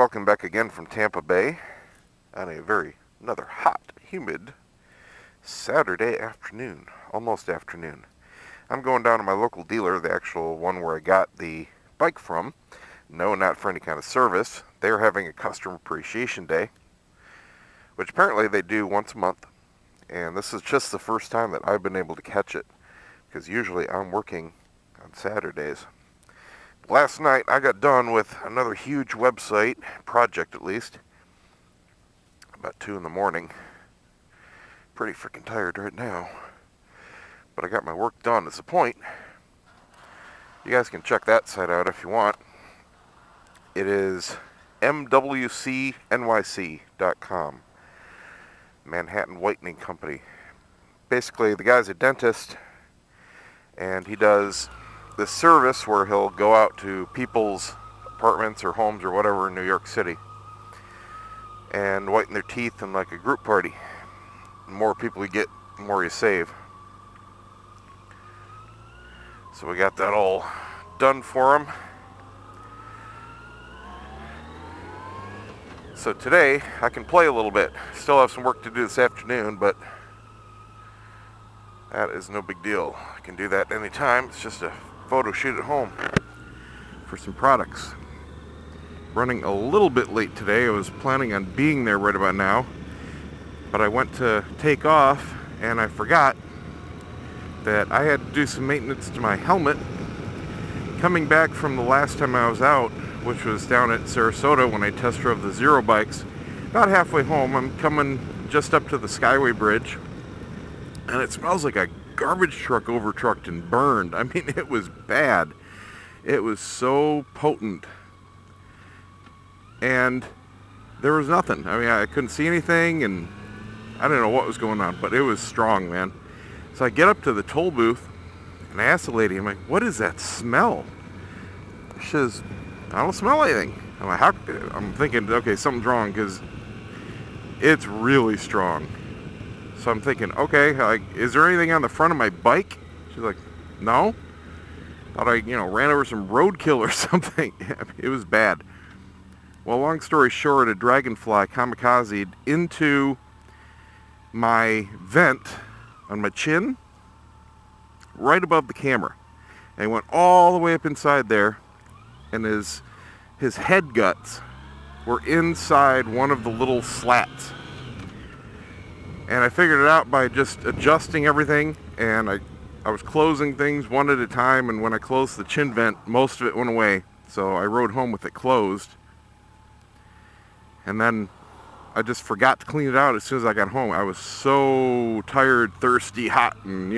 welcome back again from Tampa Bay on another hot, humid Saturday afternoon, almost afternoon. I'm going down to my local dealer, the actual one where I got the bike from. No, not for any kind of service. They're having a customer appreciation day, which apparently they do once a month. And this is just the first time that I've been able to catch it, because usually I'm working on Saturdays. Last night I got done with another huge website, project at least, about 2 in the morning. Pretty freaking tired right now, but I got my work done. It's the point. You guys can check that site out if you want. It is mwcnyc.com, Manhattan Whitening Company. Basically, the guy's a dentist, and he does this service where he'll go out to people's apartments or homes or whatever in New York City and whiten their teeth in like a group party. The more people you get, the more you save. So we got that all done for him. So today I can play a little bit. Still have some work to do this afternoon, but that is no big deal. I can do that anytime. It's just a photo shoot at home for some products. Running a little bit late today. I was planning on being there right about now, but I went to take off and I forgot that I had to do some maintenance to my helmet. Coming back from the last time I was out, which was down at Sarasota when I test drove the Zero bikes, about halfway home, I'm coming just up to the Skyway Bridge, and it smells like a garbage truck over-trucked and burned. I mean, it was bad. It was so potent. And there was nothing. I mean, I couldn't see anything, and I didn't know what was going on, but it was strong, man. So I get up to the toll booth, and I ask the lady, I'm like, what is that smell? She says, I don't smell anything. I'm like, I'm thinking, okay, something's wrong, because it's really strong. So I'm thinking, okay, like, is there anything on the front of my bike? She's like, no. Thought I, ran over some roadkill or something. It was bad. Well, long story short, a dragonfly kamikazed into my vent on my chin, right above the camera. And he went all the way up inside there, and his head guts were inside one of the little slats. And I figured it out by just adjusting everything, and I was closing things one at a time, and when I closed the chin vent, most of it went away. So I rode home with it closed. And then I just forgot to clean it out as soon as I got home. I was so tired, thirsty, hot, and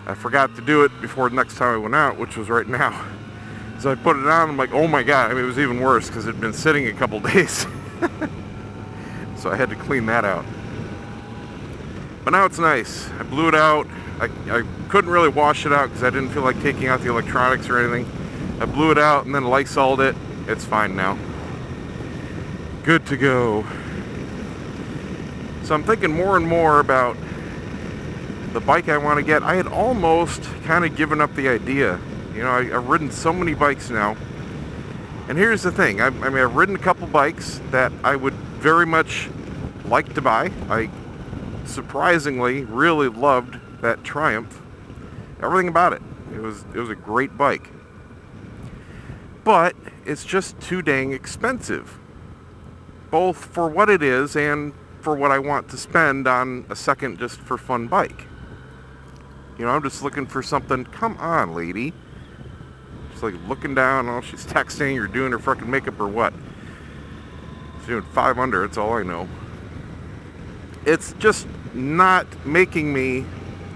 I forgot to do it before the next time I went out, which was right now. So I put it on, I'm like, oh my god. I mean, it was even worse because it had been sitting a couple days. So I had to clean that out. But now it's nice. I blew it out. I couldn't really wash it out because I didn't feel like taking out the electronics or anything. I blew it out and then Lysol'd it. It's fine now. Good to go. So I'm thinking more and more about the bike I want to get. I had almost kind of given up the idea. I've ridden so many bikes now. And here's the thing. I've ridden a couple bikes that I would very much like to buy. I surprisingly really loved that Triumph. Everything about it. It was a great bike. But it's just too dang expensive. Both for what it is and for what I want to spend on a second just for fun bike. I'm just looking for something. Come on, lady. Just like looking down, oh, she's texting or doing her fucking makeup or what. She's doing 5 under, that's all I know. It's just not making me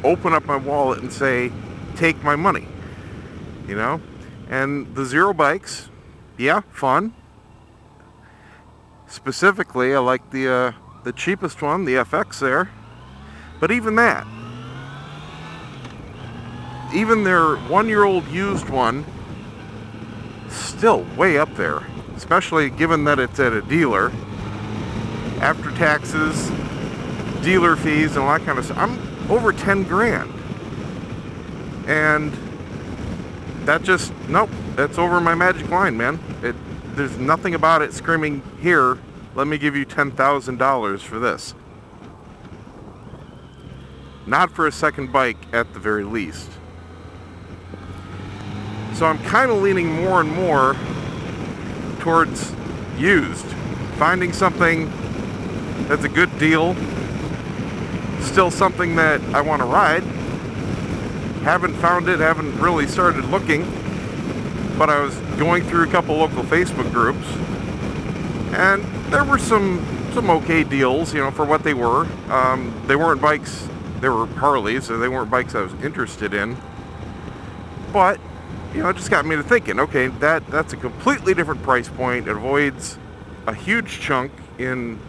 open up my wallet and say, take my money. And the Zero bikes, yeah, fun. Specifically, I like the cheapest one, the FX there. But even that, even their 1-year-old used one, still way up there. Especially given that it's at a dealer. After taxes, dealer fees, and all that kind of stuff, I'm over 10 grand. And that just, nope, that's over my magic line, man. there's nothing about it screaming, here, let me give you $10,000 for this. Not for a second bike at the very least. So I'm kind of leaning more and more towards used. Finding something that's a good deal, still something that I want to ride. Haven't found it, haven't really started looking, but I was going through a couple local Facebook groups, and there were some okay deals, you know, for what they were. They weren't bikes, they were Harleys, so they weren't bikes I was interested in. But, you know, it just got me to thinking, okay, that's a completely different price point. It avoids a huge chunk in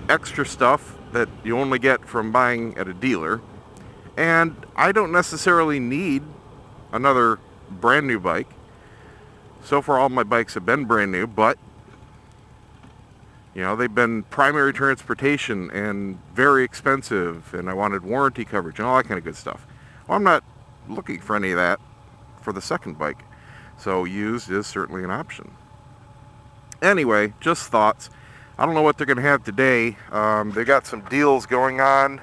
extra stuff that you only get from buying at a dealer. And I don't necessarily need another brand new bike. So far all my bikes have been brand new, but you know, they've been primary transportation and very expensive, and I wanted warranty coverage and all that kind of good stuff. Well, I'm not looking for any of that for the second bike. So used is certainly an option. Anyway, just thoughts. I don't know what they're going to have today. They got some deals going on.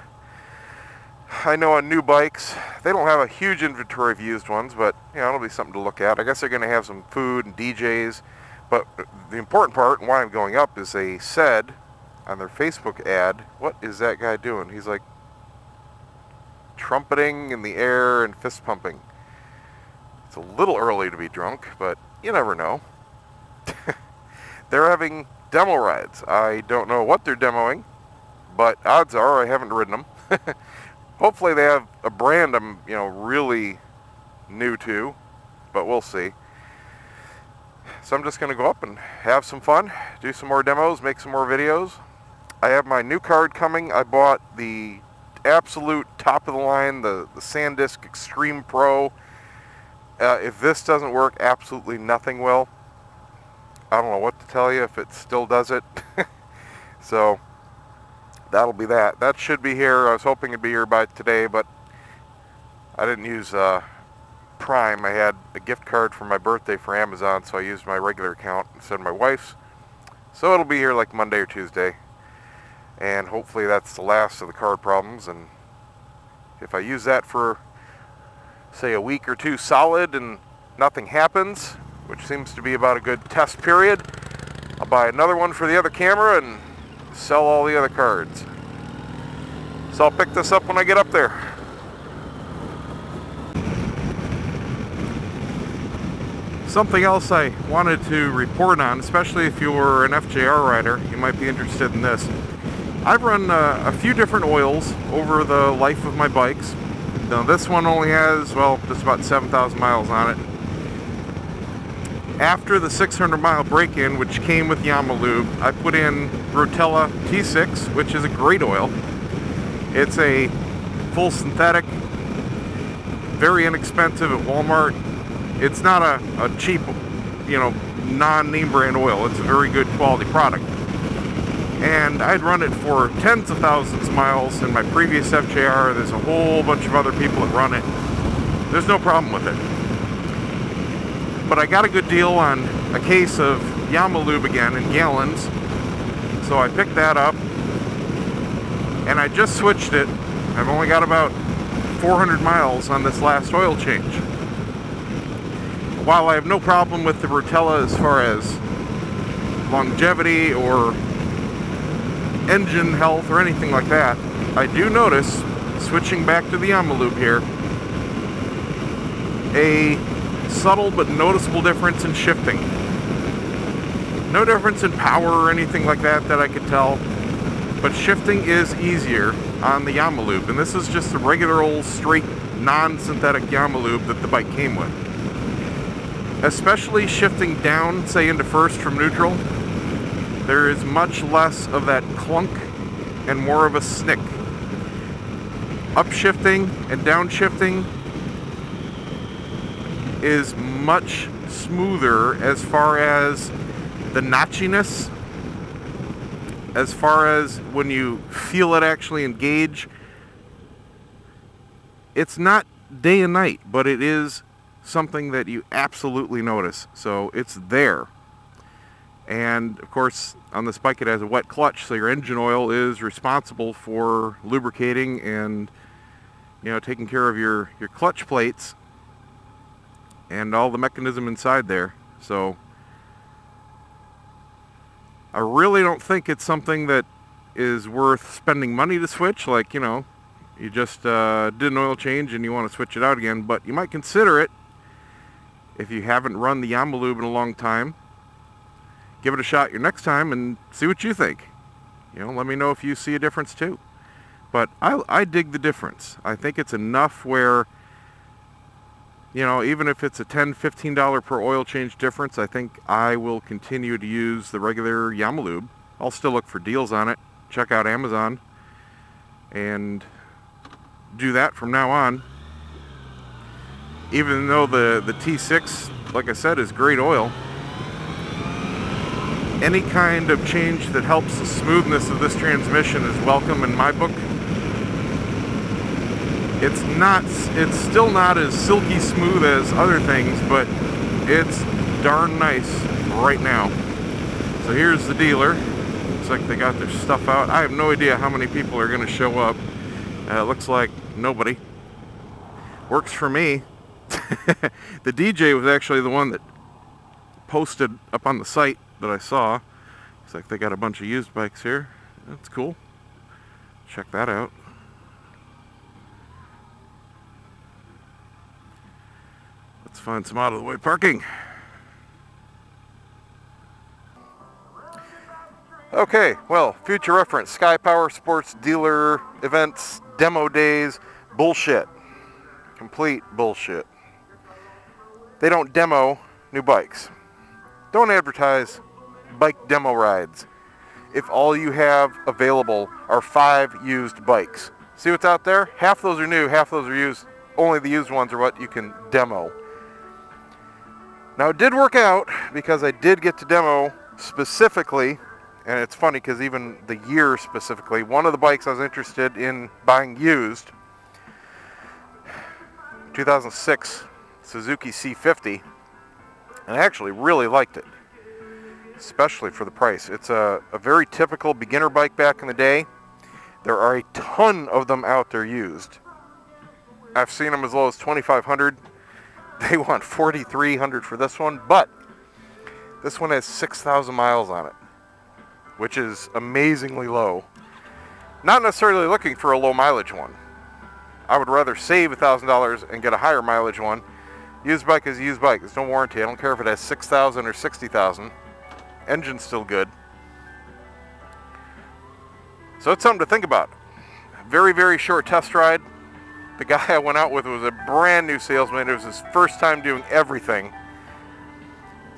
I know on new bikes, they don't have a huge inventory of used ones, but you know, it'll be something to look at. I guess they're going to have some food and DJs, but the important part and why I'm going up is they said on their Facebook ad, what is that guy doing? He's like trumpeting in the air and fist pumping. It's a little early to be drunk, but you never know. They're having demo rides. I don't know what they're demoing, but odds are I haven't ridden them. Hopefully they have a brand I'm, you know, really new to, but we'll see. So I'm just going to go up and have some fun, do some more demos, make some more videos. I have my new card coming. I bought the absolute top of the line, the SanDisk Extreme Pro. If this doesn't work, absolutely nothing will. I don't know what to tell you if it still does it. So that'll be that. That should be here. I was hoping it'd be here by today, but I didn't use Prime. I had a gift card for my birthday for Amazon, so I used my regular account instead of my wife's. So it'll be here like Monday or Tuesday. And hopefully that's the last of the card problems. And if I use that for, say, a week or two solid and nothing happens, which seems to be about a good test period, I'll buy another one for the other camera and sell all the other cards. So I'll pick this up when I get up there. Something else I wanted to report on, especially if you were an FJR rider, you might be interested in this. I've run a few different oils over the life of my bikes. Now this one only has, well, just about 7,000 miles on it. After the 600-mile break-in, which came with Yamalube, I put in Rotella T6, which is a great oil. It's a full synthetic, very inexpensive at Walmart. It's not a cheap, you know, non-name brand oil. It's a very good quality product. And I'd run it for tens of thousands of miles in my previous FJR. There's a whole bunch of other people that run it. There's no problem with it. But I got a good deal on a case of Yamalube again in gallons. So I picked that up. And I just switched it. I've only got about 400 miles on this last oil change. While I have no problem with the Rotella as far as longevity or engine health or anything like that, I do notice, switching back to the Yamalube here, a subtle but noticeable difference in shifting. No difference in power or anything like that that I could tell, but shifting is easier on the Yamalube, and this is just a regular old straight non-synthetic Yamalube that the bike came with. Especially shifting down, say into first from neutral, there is much less of that clunk and more of a snick. Upshifting and downshifting is much smoother as far as the notchiness, as far as when you feel it actually engage. It's not day and night, but it is something that you absolutely notice. So it's there. And of course, on this bike it has a wet clutch, so your engine oil is responsible for lubricating and, you know, taking care of your clutch plates and all the mechanism inside there. So I really don't think it's something that is worth spending money to switch. Like, you know, you just did an oil change and you want to switch it out again, but you might consider it if you haven't run the Yamalube in a long time. Give it a shot your next time and see what you think. You know, let me know if you see a difference too. But I dig the difference. I think it's enough where, you know, even if it's a $10, $15 per oil change difference, I think I will continue to use the regular Yamalube. I'll still look for deals on it. Check out Amazon and do that from now on. Even though the T6, like I said, is great oil, any kind of change that helps the smoothness of this transmission is welcome in my book. It's still not as silky smooth as other things, but it's darn nice right now. So here's the dealer. Looks like they got their stuff out. I have no idea how many people are going to show up. It looks like nobody. Works for me. The DJ was actually the one that posted up on the site that I saw. Looks like they got a bunch of used bikes here. That's cool. Check that out. Let's find some out of the way parking. Okay, well, future reference, Sky Power Sports dealer events, demo days, bullshit. Complete bullshit. They don't demo new bikes. Don't advertise bike demo rides if all you have available are 5 used bikes. See what's out there? Half those are new, half those are used. Only the used ones are what you can demo. Now it did work out because I did get to demo specifically, and it's funny because even the year specifically, one of the bikes I was interested in buying used, 2006 Suzuki C50, and I actually really liked it, especially for the price. It's a very typical beginner bike back in the day. There are a ton of them out there used. I've seen them as low as $2,500. They want $4,300 for this one, but this one has 6,000 miles on it, which is amazingly low. Not necessarily looking for a low mileage one. I would rather save $1,000 and get a higher mileage one. Used bike is a used bike. There's no warranty. I don't care if it has 6,000 or 60,000. Engine's still good. So it's something to think about. Very, very short test ride. The guy I went out with was a brand new salesman. It was his first time doing everything.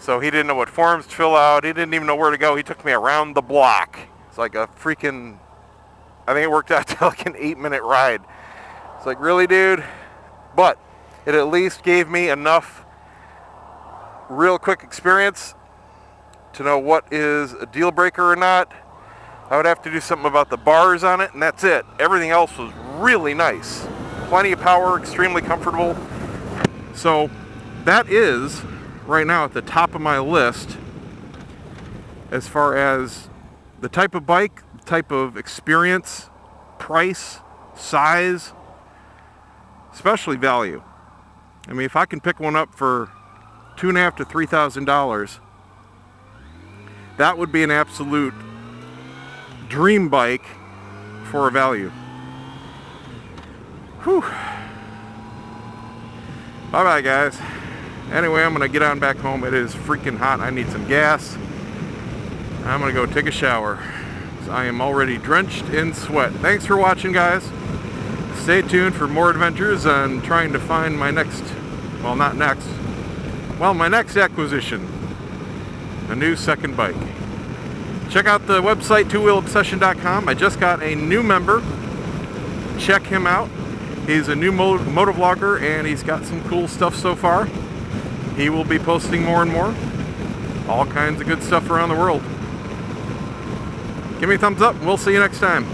So he didn't know what forms to fill out. He didn't even know where to go. He took me around the block. It's like a freaking, I think it worked out to like an 8-minute ride. It's like, really, dude? But it at least gave me enough real quick experience to know what is a deal breaker or not. I would have to do something about the bars on it, and that's it. Everything else was really nice. Plenty of power, extremely comfortable. So that is right now at the top of my list as far as the type of bike, type of experience, price, size, especially value. I mean, if I can pick one up for $2,500 to $3,000, that would be an absolute dream bike for a value. Whew. Bye-bye, guys. Anyway, I'm going to get on back home. It is freaking hot. I need some gas. I'm going to go take a shower. I am already drenched in sweat. Thanks for watching, guys. Stay tuned for more adventures on trying to find my next, well, not next, well, my next acquisition. A new second bike. Check out the website, TwoWheelObsession.com. I just got a new member. Check him out. He's a new motovlogger, and he's got some cool stuff so far. He will be posting more and more. All kinds of good stuff around the world. Give me a thumbs up, and we'll see you next time.